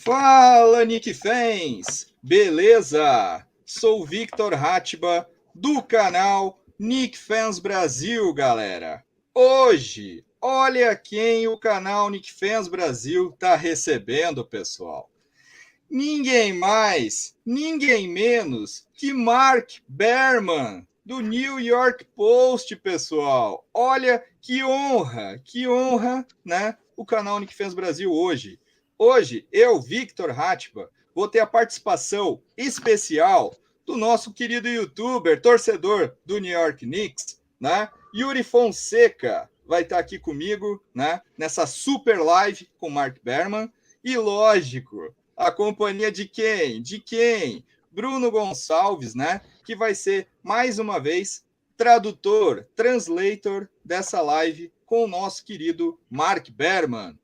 Fala, Knicks Fans! Beleza? Sou o Victor Hatschbach, do canal Knicks Fans Brasil, galera. Hoje, olha quem o canal Knicks Fans Brasil está recebendo, pessoal. Ninguém mais, ninguém menos que Marc Berman, do New York Post, pessoal. Olha que honra, né? O canal Knicks Fans Brasil hoje. Hoje, eu, Victor Hatschbach, vou ter a participação especial do nosso querido youtuber, torcedor do New York Knicks, né? Yuri Fonseca vai estar aqui comigo, né? Nessa super live com Marc Berman. E lógico, a companhia de quem? De quem? Bruno Gonçalves, né? Que vai ser, mais uma vez, tradutor, translator dessa live com o nosso querido Marc Berman.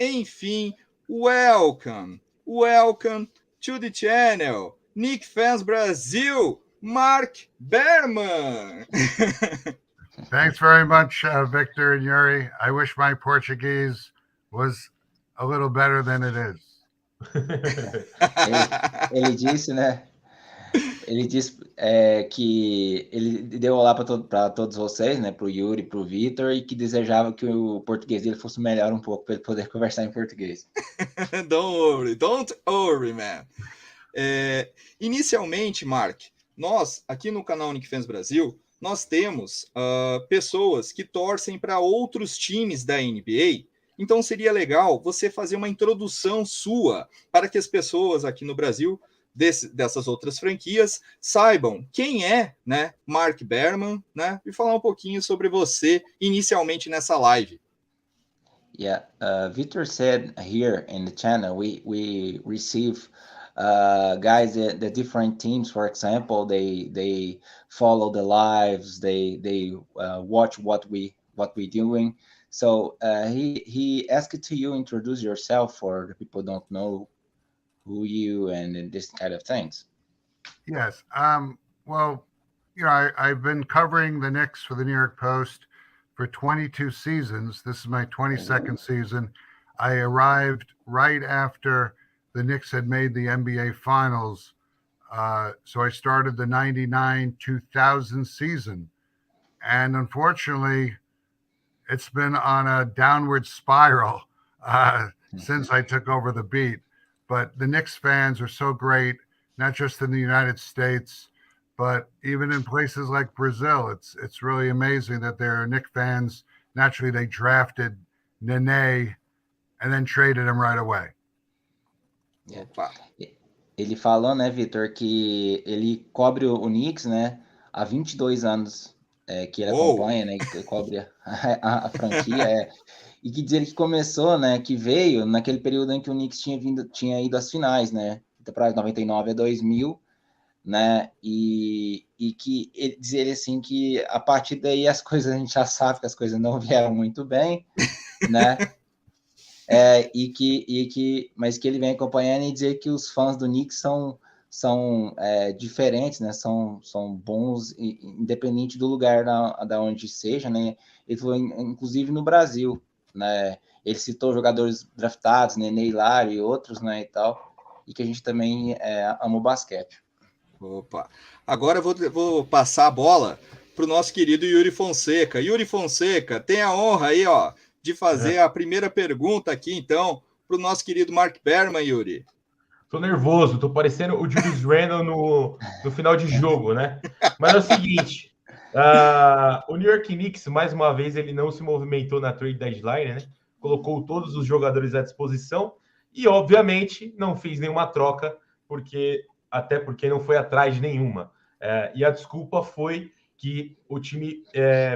Enfim, welcome to the channel, Knicks Fans Brasil, Marc Berman. Thanks very much, Victor and Yuri. I wish my Portuguese was a little better than it is. Ele disse, né? Ele disse que ele deu olá para todos vocês, né? Para o Yuri, para o Victor, e que desejava que o português dele fosse melhor um pouco para ele poder conversar em português. Don't worry, man. Inicialmente, Marc, nós aqui no canal Knicks Fans Brasil, nós temos pessoas que torcem para outros times da NBA. Então seria legal você fazer uma introdução sua para que as pessoas aqui no Brasil dessas outras franquias saibam quem é, né, Marc Berman, né, e falar um pouquinho sobre você inicialmente nessa live. Yeah, Victor said here in the channel we receive guys the different teams. For example, they follow the lives, they watch what we doing. So he asked to you introduce yourself for the people who don't know who you and this kind of things. Yes. Well, you know, I've been covering the Knicks for the New York Post for 22 seasons. This is my 22nd season. I arrived right after the Knicks had made the NBA Finals. So I started the 99-2000 season. And unfortunately, it's been on a downward spiral since I took over the beat. But the Knicks fans are so great, not just in the United States, but even in places like Brazil. It's really amazing that there are Knicks fans. Naturally, they drafted Nene and then traded him right away. Yeah. Ele falou, né, Victor, que ele cobre o Knicks, né, há 22 anos. Que ele acompanha, né, que cobre a franquia, e que diz ele que começou, né, que veio naquele período em que o Knicks tinha ido às finais, né, temporada de 99 a 2000, né, e que ele diz ele assim que a partir daí as coisas, a gente já sabe que as coisas não vieram muito bem, né, mas que ele vem acompanhando e dizer que os fãs do Knicks são diferentes, né? São bons, independente do lugar da onde seja, né? Ele falou, inclusive no Brasil, né? Ele citou jogadores draftados, né? Neylar e outros, né? E tal, e que a gente também ama o basquete. Opa! Agora eu vou passar a bola para o nosso querido Yuri Fonseca. Yuri Fonseca, tem a honra aí, ó, de fazer a primeira pergunta aqui, então, para o nosso querido Marc Berman, Yuri. Tô nervoso, tô parecendo o Julius Randle no final de jogo, né? Mas é o seguinte, o New York Knicks, mais uma vez, ele não se movimentou na trade deadline, né? Colocou todos os jogadores à disposição e, obviamente, não fez nenhuma troca, até porque não foi atrás de nenhuma. E a desculpa foi que o time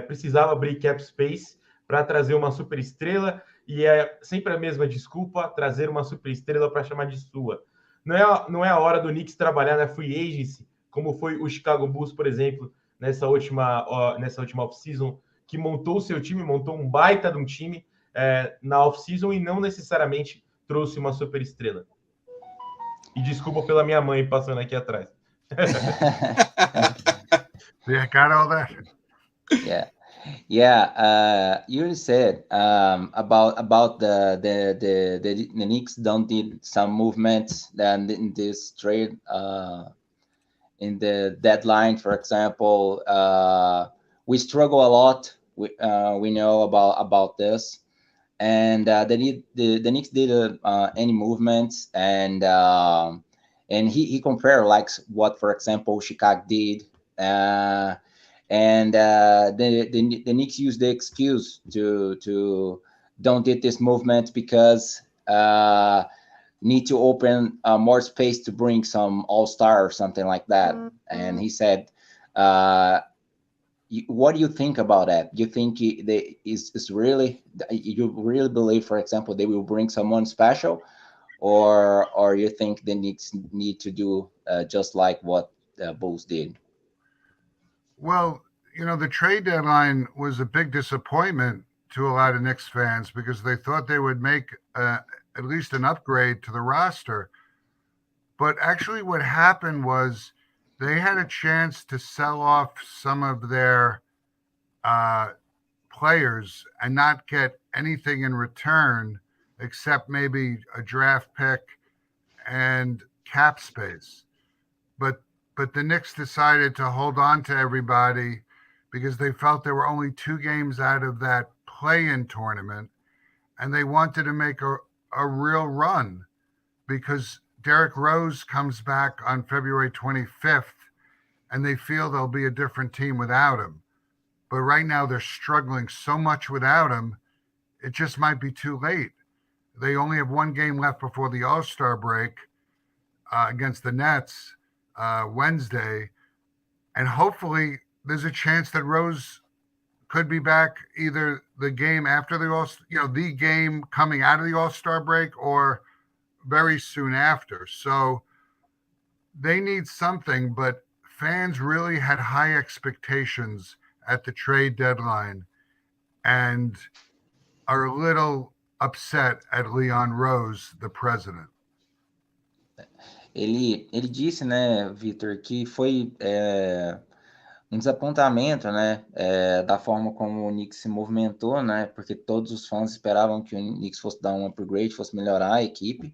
precisava abrir cap space para trazer uma superestrela, e é sempre a mesma desculpa, trazer uma superestrela para chamar de sua. Não é a hora do Knicks trabalhar na free agency, como foi o Chicago Bulls, por exemplo, nessa última off-season, que montou o seu time, montou um baita de um time na off-season e não necessariamente trouxe uma superestrela. E desculpa pela minha mãe passando aqui atrás. Yeah, got all that. Yeah. Yeah, you said about the Knicks don't did some movements then in this trade in the deadline, for example. We struggle a lot. We know about this, and the Knicks did any movements, and he compared like what, for example, Chicago did. And the Knicks used the excuse to don't did this movement because need to open more space to bring some all-star or something like that. And he said, what do you think about that? You think is really, you really believe, for example, they will bring someone special, or you think the Knicks need to do just like what Bulls did? Well, the trade deadline was a big disappointment to a lot of Knicks fans because they thought they would make at least an upgrade to the roster. But actually what happened was they had a chance to sell off some of their players and not get anything in return except maybe a draft pick and cap space. But the Knicks decided to hold on to everybody because they felt there were only 2 games out of that play-in tournament, and they wanted to make a real run because Derrick Rose comes back on February 25th, and they feel they'll be a different team without him. But right now they're struggling so much without him, it just might be too late. They only have 1 game left before the All-Star break against the Nets Wednesday, and hopefully there's a chance that Rose could be back either the game after the game coming out of the All-Star break or very soon after. So they need something, but fans really had high expectations at the trade deadline and are a little upset at Leon Rose, the president. Ele disse, né, Vitor, que foi um desapontamento, né, da forma como o Knicks se movimentou, né, porque todos os fãs esperavam que o Knicks fosse dar um upgrade, fosse melhorar a equipe.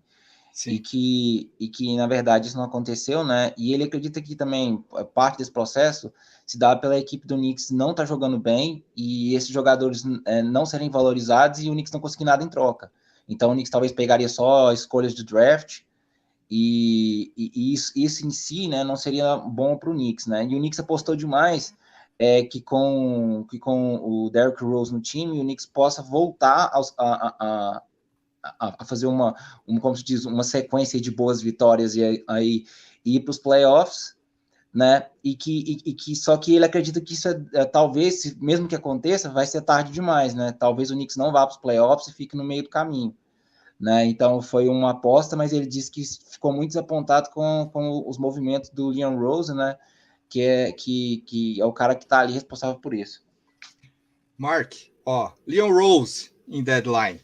Sim. E que, na verdade, isso não aconteceu, né, e ele acredita que também parte desse processo se dá pela equipe do Knicks não estar jogando bem e esses jogadores não serem valorizados e o Knicks não conseguir nada em troca. Então o Knicks talvez pegaria só escolhas de draft, e isso em si, né, não seria bom para o Knicks, né? E o Knicks apostou demais que com o Derrick Rose no time, o Knicks possa voltar a fazer como se diz, uma sequência de boas vitórias e aí ir para os playoffs, né? E que só que ele acredita que isso talvez, mesmo que aconteça, vai ser tarde demais, né? Talvez o Knicks não vá para os playoffs e fique no meio do caminho. Né? Então foi uma aposta, mas ele disse que ficou muito desapontado com os movimentos do Leon Rose, né? Que é o cara que está ali responsável por isso. Mark, Leon Rose in deadline.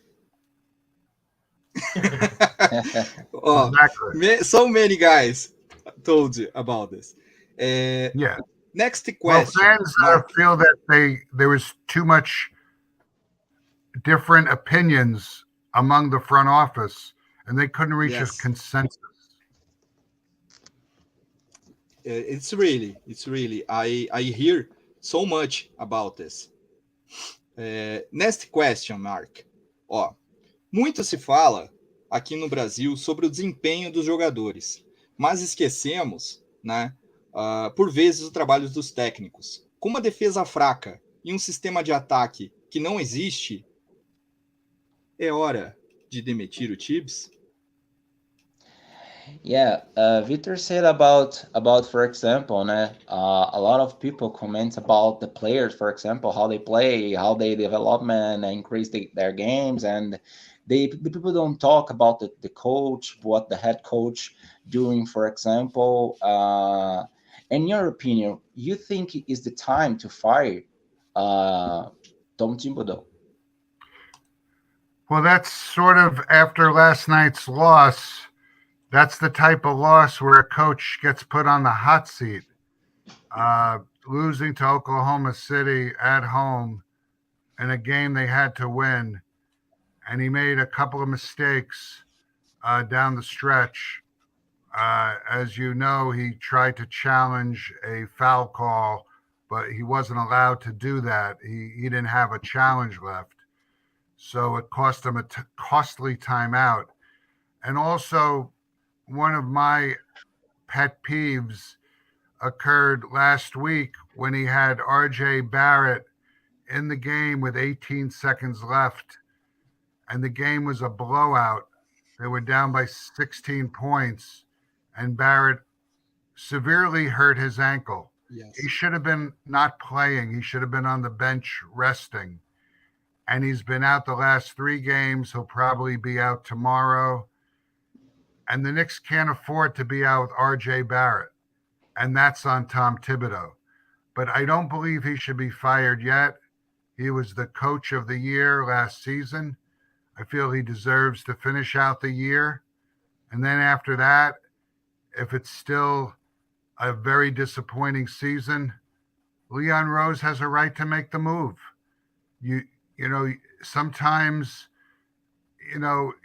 So many guys told you about this. Yeah. Next question. Well, fans feel that there was too much different opinions among the front office, and they couldn't reach a consensus. It's really, I hear so much about this. Next question, Mark. Muito se fala aqui no Brasil sobre o desempenho dos jogadores, mas esquecemos, né, por vezes, o trabalho dos técnicos. Com uma defesa fraca e um sistema de ataque que não existe, é hora de demitir o Tibbs? Yeah, Victor said about for example, né, a lot of people comment about the players, for example, how they play, how they develop and increase their games, and the people don't talk about the coach, what the head coach doing, for example. In your opinion, you think is the time to fire Tom Thibodeau? Well, that's sort of after last night's loss. That's the type of loss where a coach gets put on the hot seat. losing to Oklahoma City at home in a game they had to win, and he made a couple of mistakes down the stretch. As you know, he tried to challenge a foul call, but he wasn't allowed to do that. He didn't have a challenge left. So it cost him a costly timeout. And also, one of my pet peeves occurred last week when he had R.J. Barrett in the game with 18 seconds left, and the game was a blowout. They were down by 16 points, and Barrett severely hurt his ankle. Yes. He should have been not playing. He should have been on the bench resting. And he's been out the last 3 games. He'll probably be out tomorrow. And the Knicks can't afford to be out with R.J. Barrett. And that's on Tom Thibodeau. But I don't believe he should be fired yet. He was the coach of the year last season. I feel he deserves to finish out the year. And then after that, if it's still a very disappointing season, Leon Rose has a right to make the move. You know, sometimes,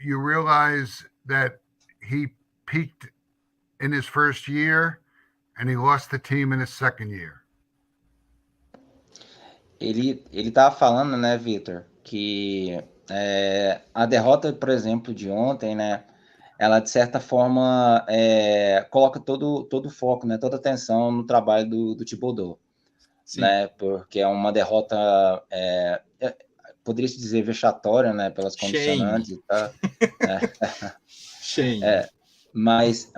you realize that he peaked in his first year and he lost the team in his second year. Ele tava falando, né, Vitor, que a derrota, por exemplo, de ontem, né, ela, de certa forma, coloca todo o foco, né, toda a atenção no trabalho do Thibodeau, né, porque é uma derrota, poderia-se dizer, vexatória, né, pelas condicionantes e tal. Mas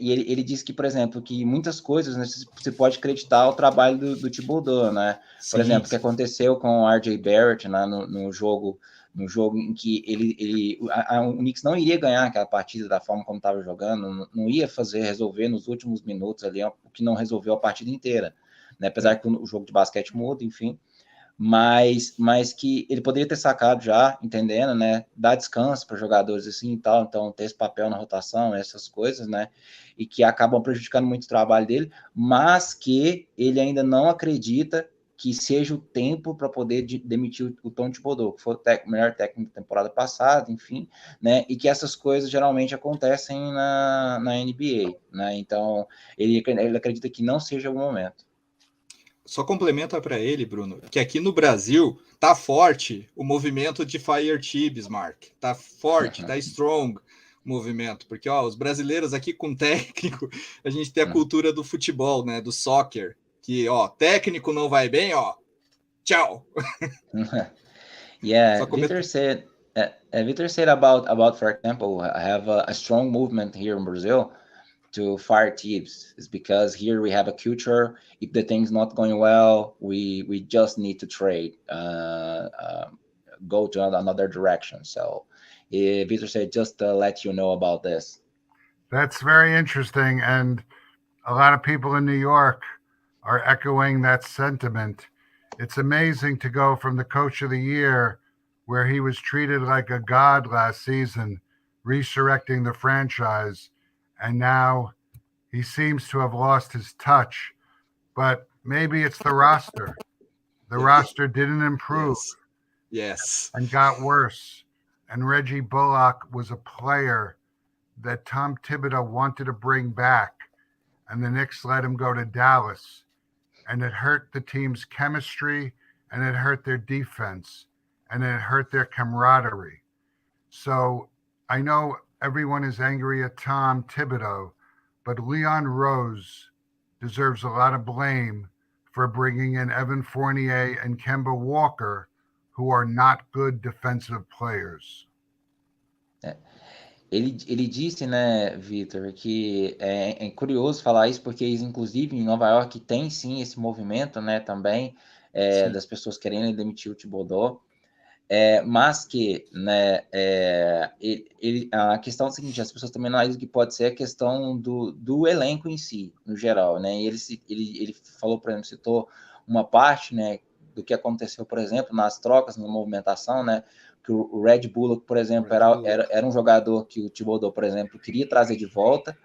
ele disse que, por exemplo, que muitas coisas, né, você pode acreditar ao trabalho do Thibodeau, né? Por exemplo, o que aconteceu com o R.J. Barrett, né, no jogo em que o Knicks não iria ganhar aquela partida da forma como estava jogando, não ia resolver nos últimos minutos ali, o que não resolveu a partida inteira, né? Apesar que o jogo de basquete muda, enfim. Mas que ele poderia ter sacado já, entendendo, né, dar descanso para jogadores assim e tal, então ter esse papel na rotação, essas coisas, né, e que acabam prejudicando muito o trabalho dele, mas que ele ainda não acredita que seja o tempo para poder demitir o Tom Thibodeau, que foi o melhor técnico da temporada passada, enfim, né, e que essas coisas geralmente acontecem na NBA, né, então ele acredita que não seja o momento. Só complementa para ele, Bruno, que aqui no Brasil tá forte o movimento de Fire Teams, Mark. Tá forte, tá strong o movimento, porque os brasileiros aqui com técnico, a gente tem a cultura do futebol, né, do soccer, que técnico não vai bem, tchau. Yeah, Vitor said about, for example, I have a strong movement here in Brazil to fire teams. Is because here we have a culture. If the thing's not going well, we just need to trade, go to another direction. So Vitor said, just to let you know about this. That's very interesting. And a lot of people in New York are echoing that sentiment. It's amazing to go from the coach of the year, where he was treated like a god last season, resurrecting the franchise, and now he seems to have lost his touch. But maybe it's the roster. The roster didn't improve. Yes. And got worse. And Reggie Bullock was a player that Tom Thibodeau wanted to bring back, and the Knicks let him go to Dallas. And it hurt the team's chemistry, and it hurt their defense, and it hurt their camaraderie. So I know everyone is angry at Tom Thibodeau, but Leon Rose deserves a lot of blame for bringing in Evan Fournier and Kemba Walker, who are not good defensive players. Ele disse, né, Vitor, que é curioso falar isso, porque inclusive em Nova York tem sim esse movimento, né, também, das pessoas querendo demitir o Thibodeau. Mas que, né, a questão é a seguinte: as pessoas também analisam que pode ser a questão do elenco em si, no geral, né, e ele falou, por exemplo, citou uma parte, né, do que aconteceu, por exemplo, nas trocas, na movimentação, né, que o Red Bullock, por exemplo, era um jogador que o Thibodeau, por exemplo, queria trazer de volta,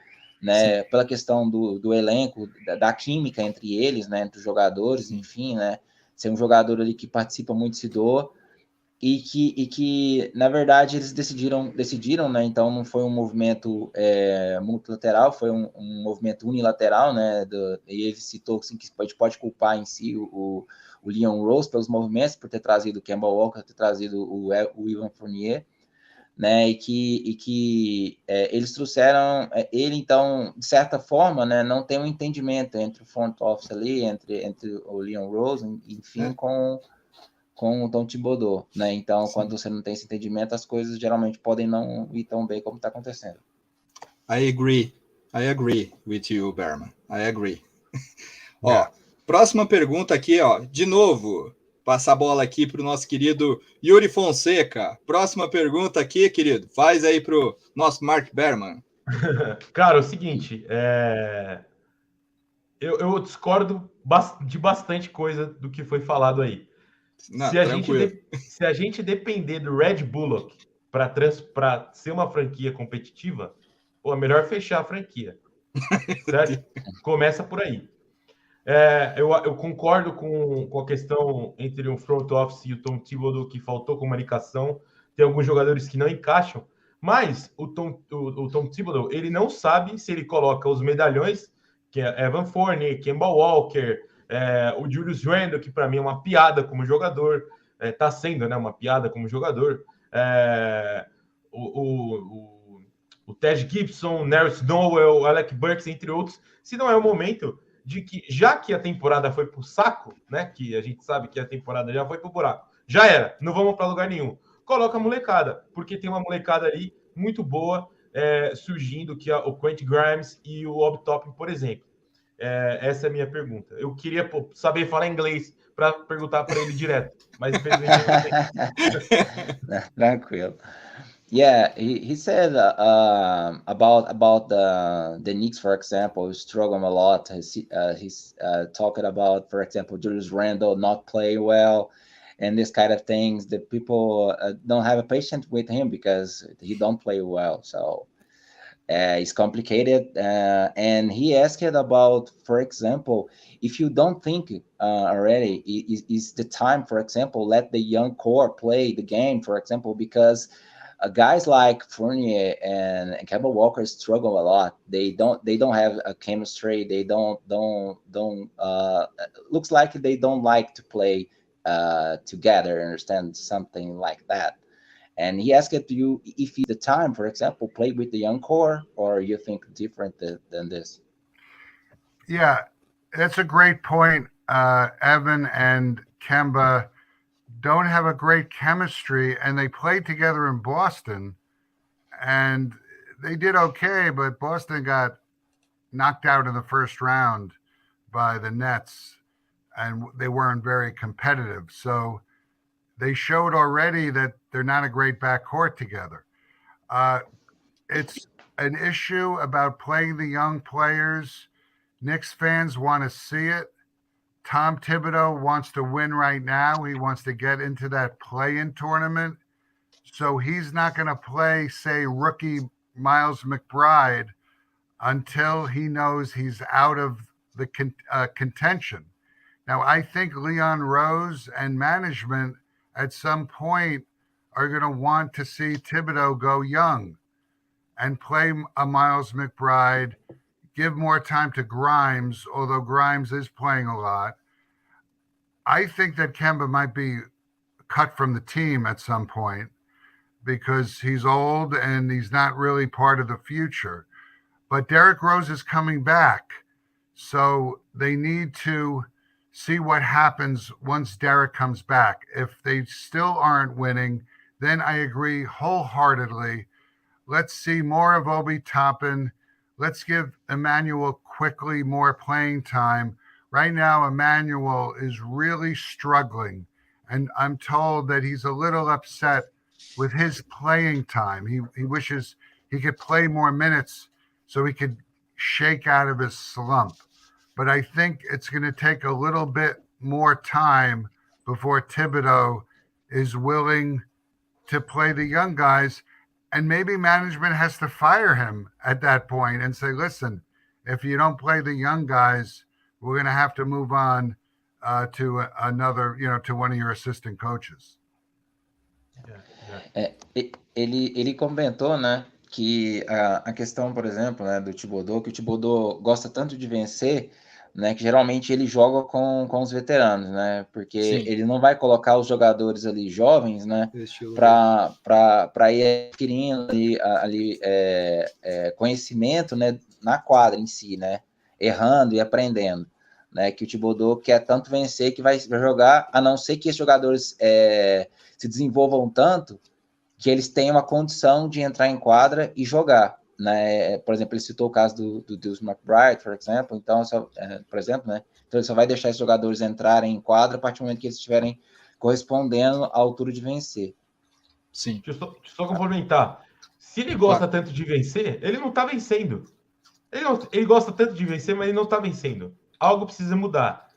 né? Pela questão do elenco, da química entre eles, né? Entre os jogadores, enfim, né? Ser um jogador ali que participa muito, se doa, e que na verdade, eles decidiram, né? Então, não foi um movimento multilateral, foi um movimento unilateral, né? E ele citou assim, que a gente pode culpar em si o Leon Rose pelos movimentos, por ter trazido o Kemba Walker, ter trazido o Evan Fournier, né? E que eles trouxeram ele, então, de certa forma, né? Não tem um entendimento entre o front office ali, entre o Leon Rose, enfim, com o Tom Thibodeau, né? Então, quando você não tem esse entendimento, as coisas geralmente podem não ir tão bem como está acontecendo. I agree with you, Berman. I agree. Ó, próxima pergunta aqui, ó. De novo, passar a bola aqui para o nosso querido Yuri Fonseca. Próxima pergunta aqui, querido. Faz aí para o nosso Marc Berman. Cara, é o seguinte, eu discordo de bastante coisa do que foi falado aí. Não, se a gente depender do Red Bullock para ser uma franquia competitiva, pô, é melhor fechar a franquia. Certo? Começa por aí. Eu concordo com a questão entre o front office e o Tom Thibodeau, que faltou comunicação. Tem alguns jogadores que não encaixam, mas o Tom Thibodeau, ele não sabe se ele coloca os medalhões, que é Evan Fournier, Kemba Walker, o Julius Randle, que para mim é uma piada como jogador, está sendo, né, uma piada como jogador, o Taj Gibson, Nerys Noel, Alec Burks, entre outros, se não é o momento de que, já que a temporada foi pro saco, né, que a gente sabe que a temporada já foi pro buraco, já era, não vamos para lugar nenhum, coloca a molecada, porque tem uma molecada ali muito boa surgindo, que é o Quentin Grimes e o Obi Toppin, por exemplo. Essa é a minha pergunta. Eu queria saber falar inglês para perguntar para ele direto, mas infelizmente não tem. Tranquilo. Yeah, he said about the Knicks, for example, struggle a lot. He's talking about, for example, Julius Randle not playing well, and this kind of things that people don't have a patience with him because he don't play well. So it's complicated. And he asked about, for example, if you don't think already, is the time, for example, let the young core play the game, for example, because guys like Fournier and Kemba Walker struggle a lot. They don't have a chemistry. They don't looks like they don't like to play together. Understand, something like that. And he asked you if the time, for example, play with the young core, or you think different than this. Yeah, that's a great point. Evan and Kemba don't have a great chemistry, and they played together in Boston, and they did okay, but Boston got knocked out in the first round by the Nets, and they weren't very competitive. So they showed already that they're not a great backcourt together. It's an issue about playing the young players. Knicks fans want to see it. Tom Thibodeau wants to win right now. He wants to get into that play-in tournament. So he's not going to play, say, rookie Miles McBride until he knows he's out of the contention. Now, I think Leon Rose and management at some point are going to want to see Thibodeau go young and play a Miles McBride, give more time to Grimes, although Grimes is playing a lot. I think that Kemba might be cut from the team at some point because he's old and he's not really part of the future. But Derrick Rose is coming back, so they need to see what happens once Derrick comes back. If they still aren't winning, then I agree wholeheartedly. Let's see more of Obi Toppin. Let's give Emmanuel quickly more playing time. Right now, Emmanuel is really struggling, and I'm told that he's a little upset with his playing time. He wishes he could play more minutes so he could shake out of his slump. But I think it's going to take a little bit more time before Thibodeau is willing to play the young guys. And maybe management has to fire him at that point and say, listen, if you don't play the young guys, we're going to have to move on to another, to one of your assistant coaches. Ele comentou, né, que a questão, por exemplo, né, do Thibodeau, que o Thibodeau gosta tanto de vencer, né, que geralmente ele joga com os veteranos, né, porque Sim. ele não vai colocar os jogadores ali jovens, né, para ir adquirindo ali conhecimento, né, na quadra em si, né, errando e aprendendo, né, que o Thibodeau quer tanto vencer que vai jogar, a não ser que esses jogadores se desenvolvam tanto que eles tenham uma condição de entrar em quadra e jogar, né? Por exemplo, ele citou o caso do McBride, por exemplo, então, por exemplo, né? Então ele só vai deixar esses jogadores entrarem em quadra a partir do momento que eles estiverem correspondendo à altura de vencer. Sim. Deixa eu só complementar. Se ele gosta tanto de vencer, ele não tá vencendo. Ele gosta tanto de vencer, mas ele não tá vencendo. Algo precisa mudar.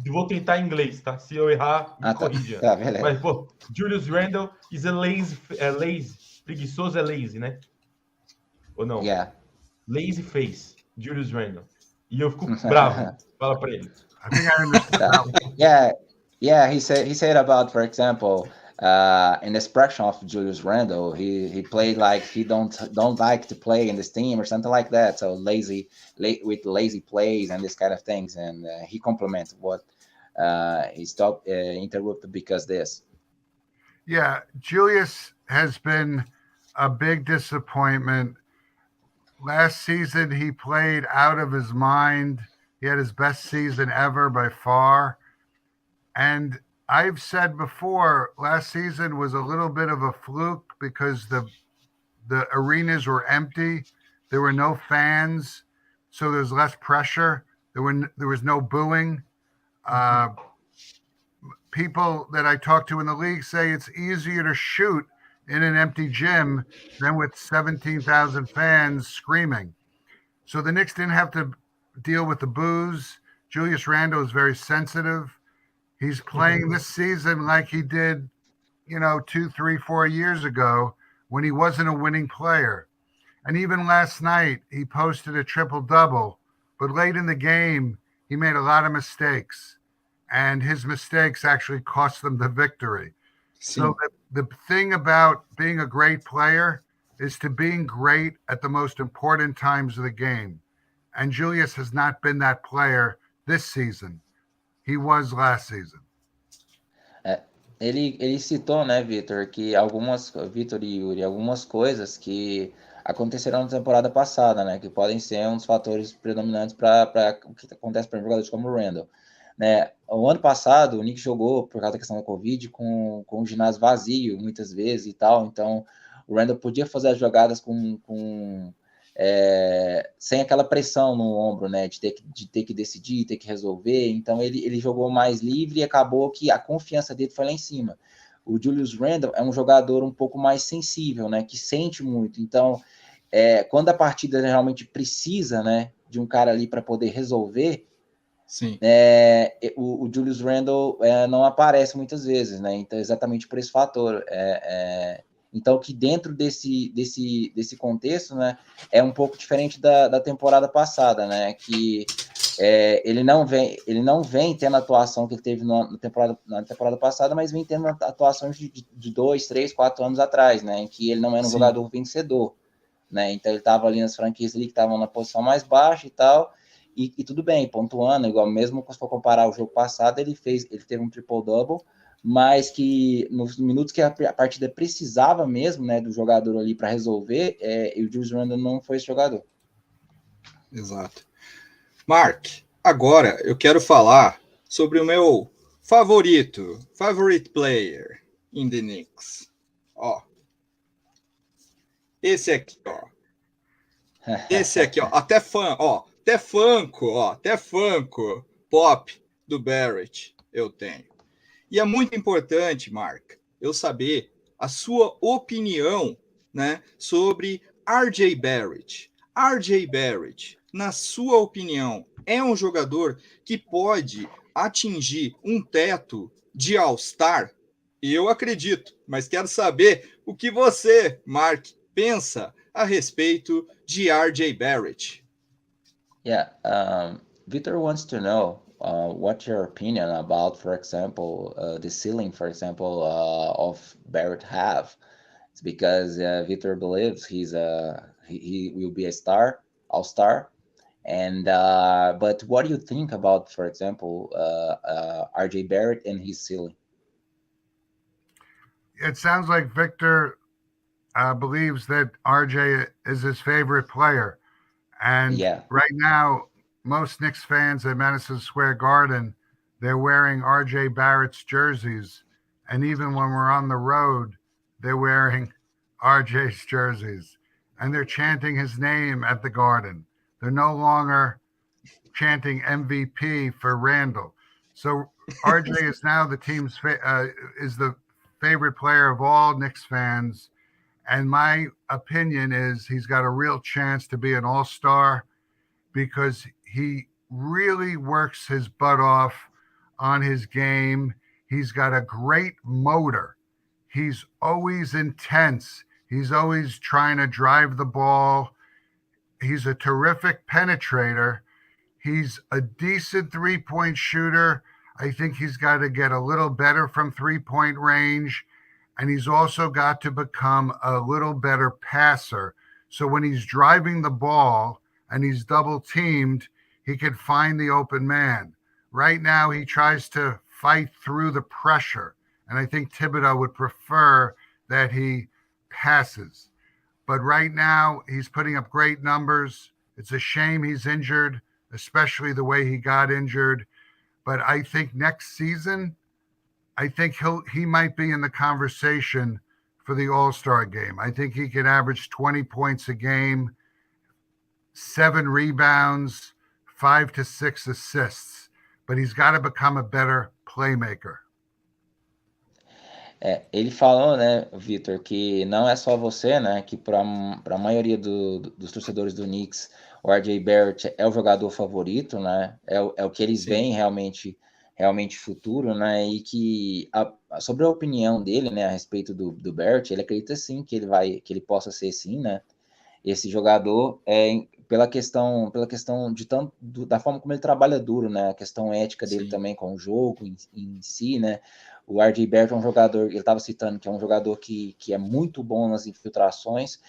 Eu vou tentar em inglês, tá? Se eu errar, me corrija. Tá, beleza. Mas, pô, Julius Randle is a lazy. Preguiçoso é lazy, né? Ou não? Yeah. Lazy face, Julius Randle. E eu fico bravo. Fala pra ele. I think I understand. Yeah. He said about, for example, in the expression of Julius Randle, he played like he don't like to play in this team or something like that. So with lazy plays and this kind of things, and he complimented what he stopped interrupted because this. Yeah, Julius has been a big disappointment. Last season, he played out of his mind. He had his best season ever by far. And I've said before, last season was a little bit of a fluke because the arenas were empty. There were no fans, so there's less pressure. There was no booing. People that I talk to in the league say it's easier to shoot in an empty gym than with 17,000 fans screaming. So the Knicks didn't have to deal with the boos. Julius Randle is very sensitive. He's playing this season like he did, 2, 3, 4 years ago when he wasn't a winning player. And even last night, he posted a triple-double, but late in the game, he made a lot of mistakes. And his mistakes actually cost them the victory. So the thing about being a great player is to being great at the most important times of the game. And Julius has not been that player this season. He was last season. Ele citou, né, Vitor e Yuri, algumas coisas que aconteceram na temporada passada, né, que podem ser um dos fatores predominantes para o que acontece para jogadores como o Randle. Né, o ano passado, o Knicks jogou, por causa da questão da Covid, com o ginásio vazio, muitas vezes e tal, então o Randle podia fazer as jogadas sem aquela pressão no ombro, né, de ter que decidir, ter que resolver. Então ele jogou mais livre e acabou que a confiança dele foi lá em cima. O Julius Randle é um jogador um pouco mais sensível, né, que sente muito. Então, quando a partida realmente precisa, né, de um cara ali para poder resolver, sim, o Julius Randle não aparece muitas vezes, né, então exatamente por esse fator. Então, que dentro desse contexto, né, é um pouco diferente da temporada passada, né, que ele não vem tendo a atuação que ele teve na temporada passada, mas vem tendo atuações de 2, 3, 4 anos atrás, né, em que ele não era um jogador vencedor, né, então ele estava ali nas franquias ali que estavam na posição mais baixa e tal, e tudo bem, pontuando, igual mesmo se for comparar o jogo passado, ele teve um triple-double, mas que nos minutos que a partida precisava mesmo, né, do jogador ali para resolver, o Julius Randle não foi esse jogador. Exato. Marc, agora eu quero falar sobre o meu favorite player in the Knicks. Ó. Esse aqui, ó. Até Funko Pop do Barrett eu tenho. E é muito importante, Marc, eu saber a sua opinião, né, sobre R.J. Barrett. R.J. Barrett, na sua opinião, é um jogador que pode atingir um teto de All-Star? Eu acredito, mas quero saber o que você, Mark, pensa a respeito de RJ Barrett. Yeah, Victor wants to know what's your opinion about, for example, the ceiling, for example, of Barrett have. It's because Victor believes he will be a star, all-star. And but what do you think about, for example, RJ Barrett and his ceiling? It sounds like Victor believes that RJ is his favorite player. And Yeah. right now, most Knicks fans at Madison Square Garden, they're wearing RJ Barrett's jerseys. And even when we're on the road, they're wearing RJ's jerseys. And they're chanting his name at the Garden. They're no longer chanting MVP for Randall. So RJ is now the team's is the favorite player of all Knicks fans. And my opinion is he's got a real chance to be an all-star because he really works his butt off on his game. He's got a great motor. He's always intense. He's always trying to drive the ball. He's a terrific penetrator. He's a decent three-point shooter. I think he's got to get a little better from three-point range. And he's also got to become a little better passer. So when he's driving the ball and he's double teamed, he can find the open man. Right now, he tries to fight through the pressure. And I think Thibodeau would prefer that he passes. But right now, he's putting up great numbers. It's a shame he's injured, especially the way he got injured. But I think next season, I think he might be in the conversation for the All-Star game. I think he could average 20 points a game, 7 rebounds, 5 to 6 assists. But he's got to become a better playmaker. Ele falou, né, Vitor, que não é só você, né, que para a maioria dos torcedores do Knicks, o RJ Barrett é o jogador favorito, né, é o que eles veem realmente futuro, né, e que sobre a opinião dele, né, a respeito do Barrett, ele acredita sim que ele possa ser sim, né, esse jogador pela questão de da forma como ele trabalha duro, né, a questão ética dele também com o jogo em si, né. O RJ Barrett é um jogador, ele estava citando que é um jogador que é muito bom nas infiltrações,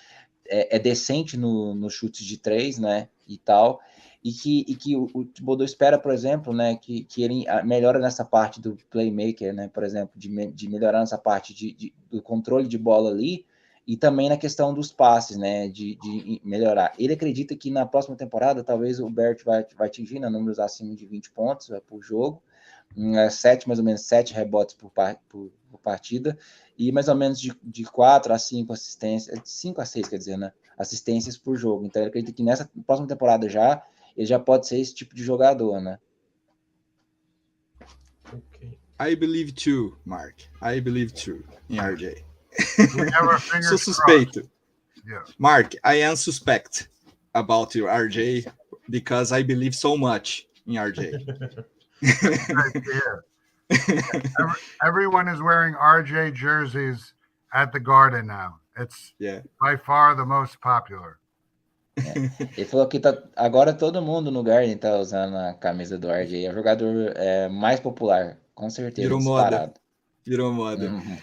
é decente nos chutes de 3, né, e tal, e que o Thibodeau espera, por exemplo, né, que ele melhore nessa parte do playmaker, né, por exemplo, de melhorar nessa parte do controle de bola ali, e também na questão dos passes, né, de melhorar. Ele acredita que na próxima temporada, talvez o Barrett vai atingir números acima de 20 pontos por jogo, mais ou menos 7 rebotes por partida, e mais ou menos de 4 a 5 assistências, 5 a 6, quer dizer, né, assistências por jogo. Então ele acredita que nessa próxima temporada ele já pode ser esse tipo de jogador, né? Okay. I believe too, Mark. I believe too in RJ. Sou suspeito. Yeah. Mark, I am suspect about your RJ because I believe so much in RJ. Everyone is wearing RJ jerseys at the Garden now. It's by far the most popular. Ele falou que agora todo mundo no Garden tá usando a camisa do RJ. É o jogador mais popular, com certeza. Virou moda. Uhum.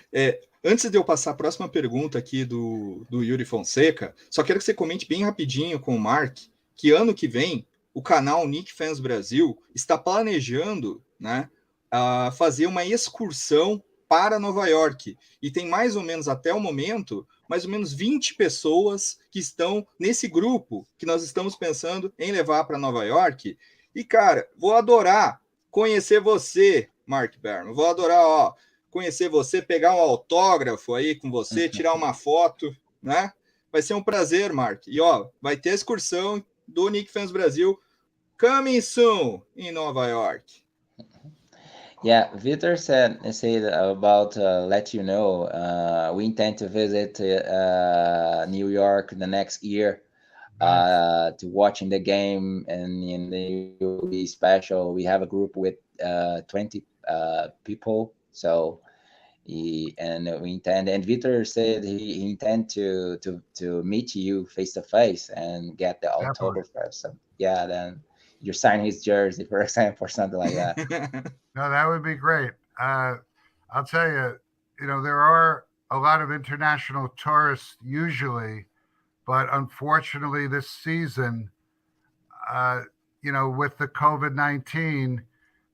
Antes de eu passar a próxima pergunta aqui do Yuri Fonseca, só quero que você comente bem rapidinho com o Mark que ano que vem o canal Knicks Fans Brasil está planejando, né, fazer uma excursão para Nova York. E tem mais ou menos, até o momento, mais ou menos 20 pessoas que estão nesse grupo que nós estamos pensando em levar para Nova York. E, cara, vou adorar conhecer você, Marc Berman. Vou adorar, conhecer você, pegar um autógrafo aí com você, tirar uma foto, né? Vai ser um prazer, Marc. E, vai ter a excursão do Knicks Fans Brasil coming soon in Nova York. Yeah, Victor said about let you know we intend to visit New York the next year to watching the game, and it will be special. We have a group with 20 people, so And Victor said he intend to meet you face to face and get the autograph. So yeah, then you sign his jersey, for example, or something like that. No, that would be great. I'll tell you, there are a lot of international tourists usually, but unfortunately this season, with the COVID-19,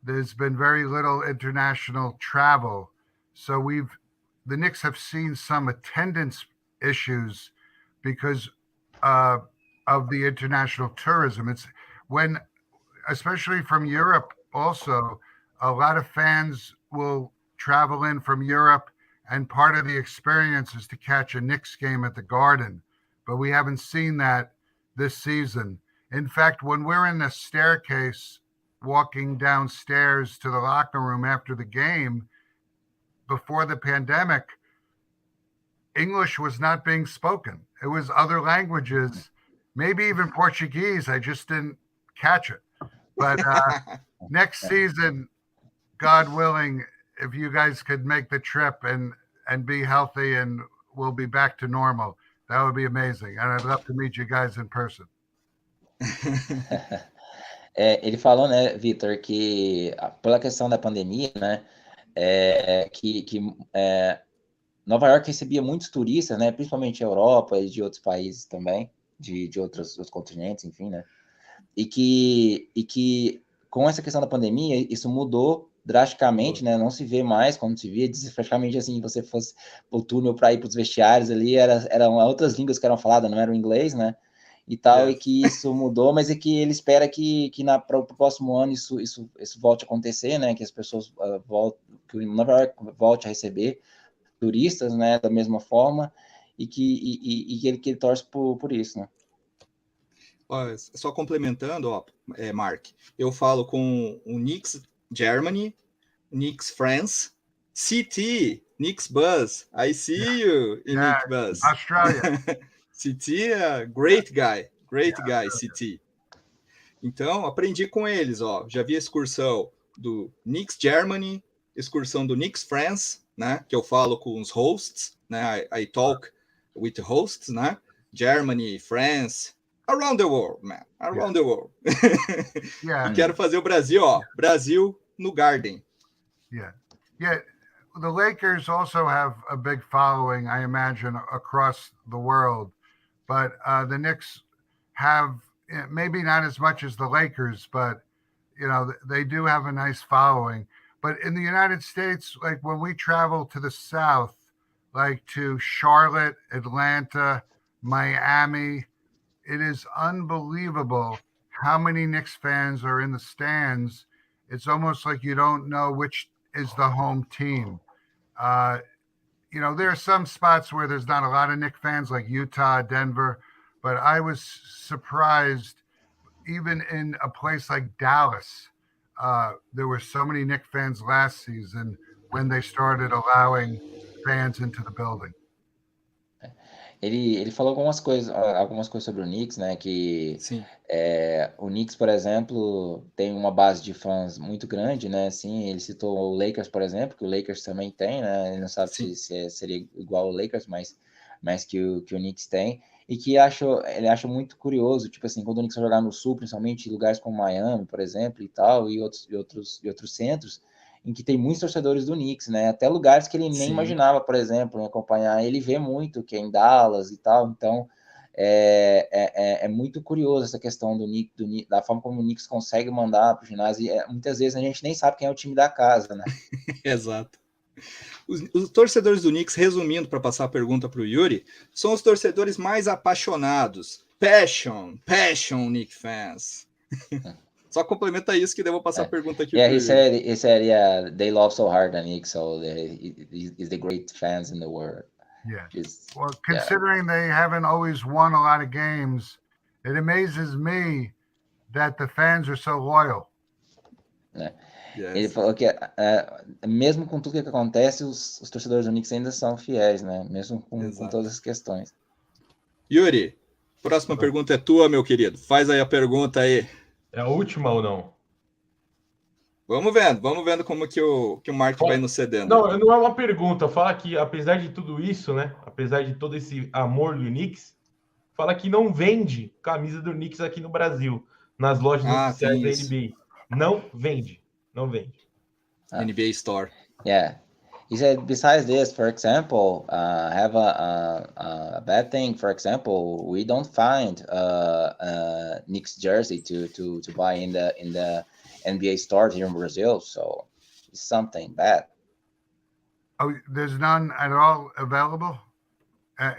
there's been very little international travel. So the Knicks have seen some attendance issues because of the international tourism. It's when, especially from Europe also, a lot of fans will travel in from Europe, and part of the experience is to catch a Knicks game at the Garden. But we haven't seen that this season. In fact, when we're in the staircase walking downstairs to the locker room after the game, before the pandemic, English was not being spoken. It was other languages, maybe even Portuguese. I just didn't catch it. But next season, God willing, if you guys could make the trip and be healthy and we'll be back to normal, that would be amazing. And I'd love to meet you guys in person. Ele falou, né, Victor, que pela questão da pandemia, né, Nova York recebia muitos turistas, né, principalmente a Europa e de outros países também, de outros continentes, enfim, né, e que com essa questão da pandemia, isso mudou drasticamente, né, não se vê mais como se via, praticamente assim, você fosse o túnel para ir para os vestiários ali, eram outras línguas que eram faladas, não era o inglês, né, e tal, e que isso mudou, mas é que ele espera que para o próximo ano isso volte a acontecer, né, que as pessoas que o Nova York volte a receber turistas, né, da mesma forma, e que ele torce por isso, né. Só complementando, Mark, eu falo com o Knicks Germany, Knicks France, CT, Knicks Buzz, I see you in Knicks Buzz. Australia. CT, great guy, CT. Então, aprendi com eles, já vi a excursão do Knicks Germany, excursão do Knicks France, né, que eu falo com os hosts, né, I talk with hosts, né, Germany, France, around the world, man, around the world. E quero fazer o Brasil, Brasil no Garden. Yeah. The Lakers also have a big following, I imagine, across the world. But the Knicks have maybe not as much as the Lakers, but, they do have a nice following. But in the United States, like when we travel to the South, like to Charlotte, Atlanta, Miami, it is unbelievable how many Knicks fans are in the stands. It's almost like you don't know which is the home team. There are some spots where there's not a lot of Knicks fans, like Utah, Denver, but I was surprised even in a place like Dallas, there were so many Knicks fans last season when they started allowing fans into the building. Ele falou algumas coisas sobre o Knicks, né, que o Knicks, por exemplo, tem uma base de fãs muito grande, né, assim, ele citou o Lakers, por exemplo, que o Lakers também tem, né, ele não sabe se seria igual ao Lakers, mas que o Knicks tem, e que ele acha muito curioso, tipo assim, quando o Knicks vai jogar no Sul, principalmente em lugares como Miami, por exemplo, e tal, e outros centros, em que tem muitos torcedores do Knicks, né? Até lugares que ele nem imaginava, por exemplo, em acompanhar. Ele vê muito, que é em Dallas e tal. Então, é muito curioso essa questão do Knicks, da forma como o Knicks consegue mandar para o ginásio. Muitas vezes a gente nem sabe quem é o time da casa, né? Exato. Os torcedores do Knicks, resumindo, para passar a pergunta para o Yuri, são os torcedores mais apaixonados. Passion, Knicks fans. Só complementa isso que daí eu vou passar a pergunta aqui. He said, yeah, they love so hard the Knicks, so he's the great fans in the world. Yeah. Well, considering they haven't always won a lot of games, it amazes me that the fans are so loyal. Yes. Ele falou que mesmo com tudo que acontece, os torcedores do Knicks ainda são fiéis, né? Mesmo com todas as questões. Yuri, próxima pergunta é tua, meu querido. Faz aí a pergunta aí. É a última ou não? Vamos vendo como que o Mark vai nos cedendo. Não é uma pergunta. Fala que, apesar de tudo isso, né? Apesar de todo esse amor do Knicks, fala que não vende camisa do Knicks aqui no Brasil, nas lojas oficiais da NBA. Não vende. NBA Store. Yeah. He said, besides this, for example, have a bad thing. For example, we don't find Knicks jersey to buy in the NBA stores here in Brazil. So it's something bad. Oh, there's none at all available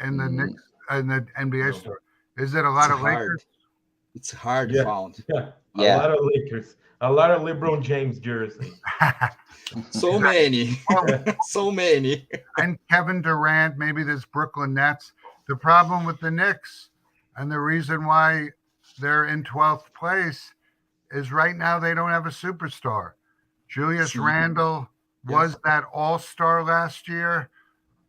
in the Knicks in the NBA store. Is it a lot of Lakers? It's hard to find. Yeah. A lot of Lakers. A lot of LeBron James jersey. So many. So many. And Kevin Durant, maybe there's Brooklyn Nets. The problem with the Knicks and the reason why they're in 12th place is right now they don't have a superstar. Julius Randle was that all-star last year,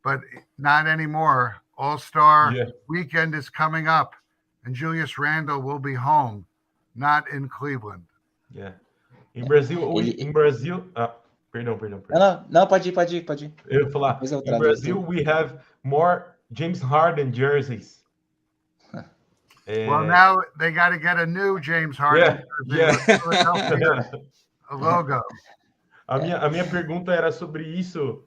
but not anymore. All-star weekend is coming up, and Julius Randle will be home, not in Cleveland. Yeah. Em Brasil, perdão. Não, pode ir. Eu ia falar, in Brazil we have more James Harden jerseys. Well, now they got to get a new James Harden jersey. A logo. A minha pergunta era sobre isso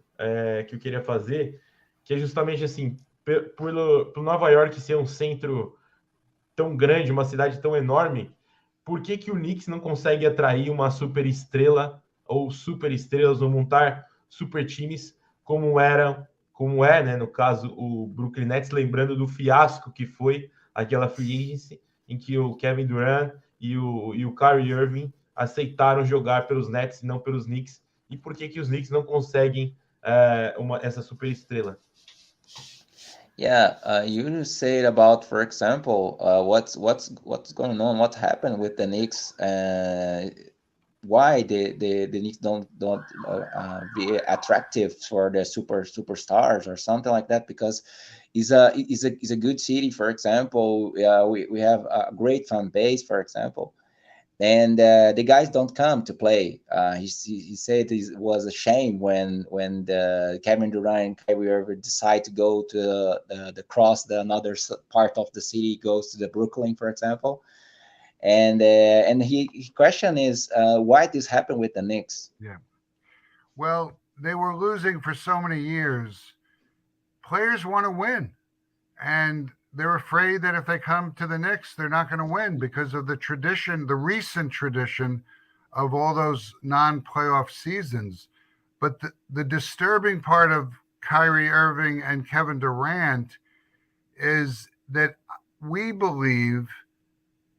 que eu queria fazer, que é justamente assim, por Nova York ser um centro tão grande, uma cidade tão enorme, por que o Knicks não consegue atrair uma super estrela ou super estrelas ou montar super times como é, né, no caso o Brooklyn Nets, lembrando do fiasco que foi aquela free agency em que o Kevin Durant e o Kyrie Irving aceitaram jogar pelos Nets e não pelos Knicks, e por que os Knicks não conseguem essa super estrela? Yeah, you said about, for example, what's going on, what happened with the Knicks, why the Knicks don't be attractive for the superstars or something like that, because it's a good city, for example. We have a great fan base, for example. And the guys don't come to play. He said it was a shame when the Kevin Durant and Kyrie Irving decide to go to the another part of the city, goes to the Brooklyn, for example. And his question is why this happened with the Knicks. Yeah. Well, they were losing for so many years. Players want to win, and they're afraid that if they come to the Knicks, they're not going to win because of the tradition, the recent tradition of all those non-playoff seasons. But the disturbing part of Kyrie Irving and Kevin Durant is that we believe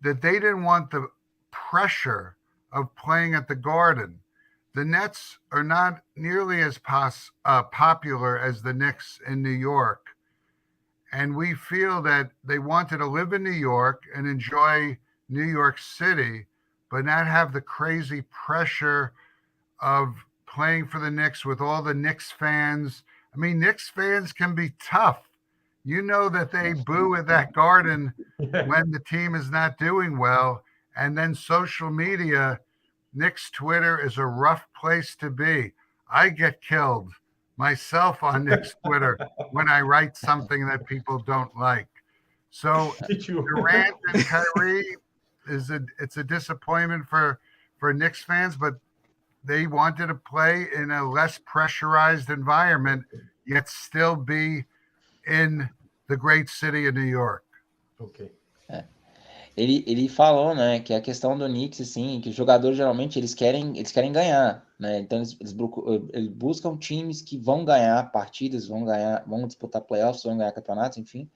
that they didn't want the pressure of playing at the Garden. The Nets are not nearly as popular as the Knicks in New York. And we feel that they wanted to live in New York and enjoy New York City, but not have the crazy pressure of playing for the Knicks with all the Knicks fans. I mean, Knicks fans can be tough. You know that they boo at that Garden when the team is not doing well. And then social media, Knicks Twitter is a rough place to be. I get killed myself on Knicks Twitter when I write something that people don't like. So Durant and Kyrie it's a disappointment for Knicks fans, but they wanted to play in a less pressurized environment, yet still be in the great city of New York. Okay. Ele falou, né, que a questão do Knicks, assim, que os jogadores geralmente eles querem ganhar, né? Então eles buscam times que vão ganhar partidas, vão disputar playoffs, vão ganhar campeonatos, enfim.